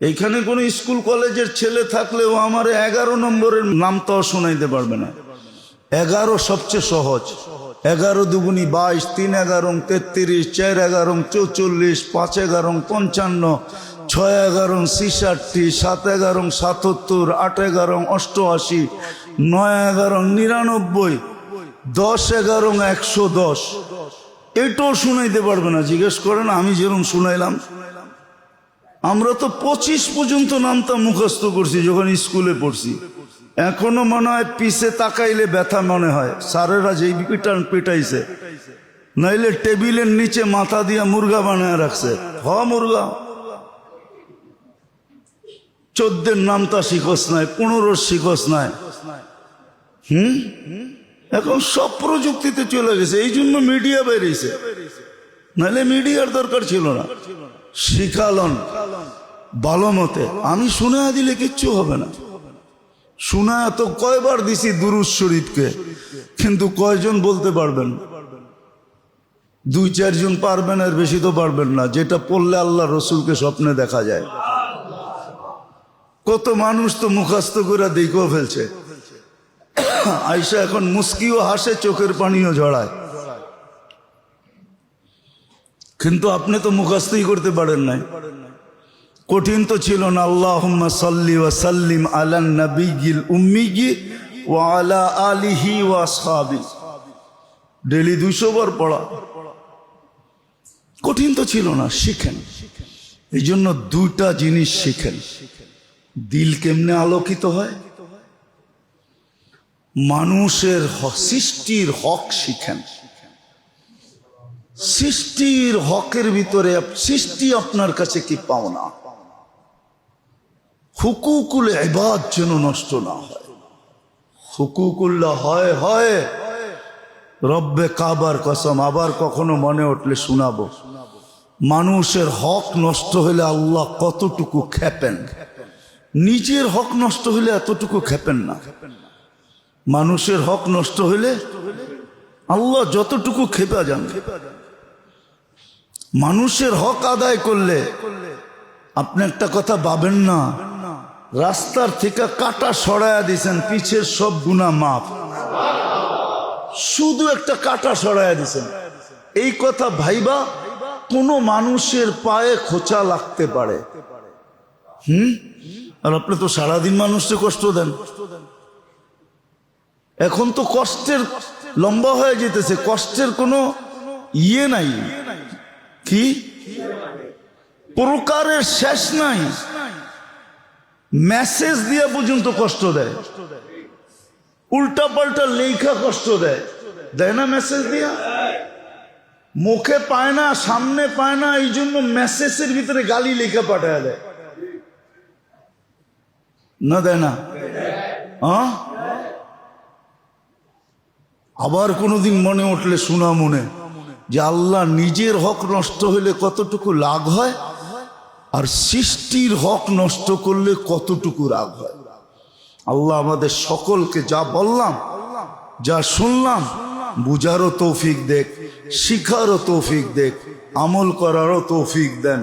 এইখানে কোনো স্কুল কলেজের ছেলে থাকলেও আমার 11 নম্বরের নামটাও শোনাইতে পারবে না। 11 সবচেয়ে সহজ। 11 দুগুনি 22, 3 11 33, 4 11 44, 5 11 55, 6 11 66, 7 11 77, 8 11 88, 9 11 99, 10 11 110। এটাও শুনাইতে পারবে না। জিজ্ঞেস করেন আমি যেরকম শুনাইলাম। আমরা তো 25 পর্যন্ত নামটা মুখস্থ করছি যখন স্কুলে পড়ছি। এখনো মনে হয় পিছে তাকাইলে ব্যথা মনে হয়। স্যারেরা যেই পিটাইছে, নাইলে টেবিলের নিচে মাথা দিয়া মুরগা বানায় রাখছে। মুরগা 14 নামটা শিখস নাই, 15 শিখস নাই। এখন সব প্রযুক্তিতে চলে গেছে, এই জন্য মিডিয়া বেরিয়েছে, নাহলে মিডিয়ার দরকার ছিল না। শিখালন ভালো মতে। আমি শুনে দিলে কিচ্ছু হবে না। শোনা তো কয়বার দিছি দুরুদ শরীফকে, কিন্তু কয়জন বলতে পারবেন? 2-4 জন পারবেন, আর বেশি তো পারবেন না। যেটা পড়লে আল্লাহ রসুলকে স্বপ্নে দেখা যায়। কত মানুষ তো মুখস্থ করে দেখেও ফেলছে। আয়সা এখন মুস্কিও হাসে, চোখের পানিও ঝরায়, কিন্তু আপনি তো মুখস্থই করতে পারেন নাই। কঠিন তো ছিল না। আল্লাহুম্মা সাল্লি ওয়া সাল্লিম আলান নাবিয়্যিল উম্মিয়্যি ওয়া আলা আলিহি ওয়া আসহাবি। ডেইলি 200 বার পড়া কঠিন তো ছিল না। শিখেন। এই জন্য 2টা জিনিস শিখেন। দিল কেমনে আলোকিত হয়, মানুষের সৃষ্টির হক শিখেন। সৃষ্টির হকের ভিতরে সৃষ্টি আপনার কাছে কি পাওনা, হুকুকুল ইবাদ যেন নষ্ট না হয়। হুকুকুল্লাহ হয় রব্বে কাবার কসম। আবার কখনো মনে উঠলে শোনাবো। মানুষের হক নষ্ট হলে আল্লাহ কতটুকু খেপেন। নিজের হক নষ্ট হলে এতটুকু খেপেন না। মানুষের হক নষ্ট হলে আল্লাহ যতটুকু খেপা যান। মানুষের হক আদায় করলে আপনি একটা কথা ভাবেন না, রাস্তার থেকে কাটা সরাইয়া দিয়েছেন, পিছের সব গুনাহ মাফ। শুধু একটা কাটা সরাইয়া দিয়েছেন। এই কথা ভাইবা কোন মানুষের পায়ে খোঁচা লাগতে পারে। আর আপনি তো সারাদিন মানুষকে কষ্ট দেন। এখন তো কষ্টের লম্বা হয়ে যেতেছে, কষ্টের কোনো ইয়ে নাই, কি প্রকারের শেষ নাই। মেসেজ দিয়া পর্যন্ত কষ্ট দেয়, উল্টা পাল্টা লেখা কষ্ট দেয়, দেয় না? মেসেজ দিয়া মুখে পায় না, সামনে পায় না, এই জন্য মেসেজের ভিতরে গালি লেখা পাঠায় দেয়, না দেয় না? আবার কোনোদিন মনে উঠলে শোনা মনে যে আল্লাহ নিজের হক নষ্ট হইলে কতটুকু লাভ হয়, আর সৃষ্টির হক নষ্ট করলে কতটুকু রাগ হয়। আল্লাহ আমাদের সকলকে যা বললাম, যা শুনলাম, বুঝারও তৌফিক দেখ, শিখারও তৌফিক দেখ, আমল করারও তৌফিক দেন।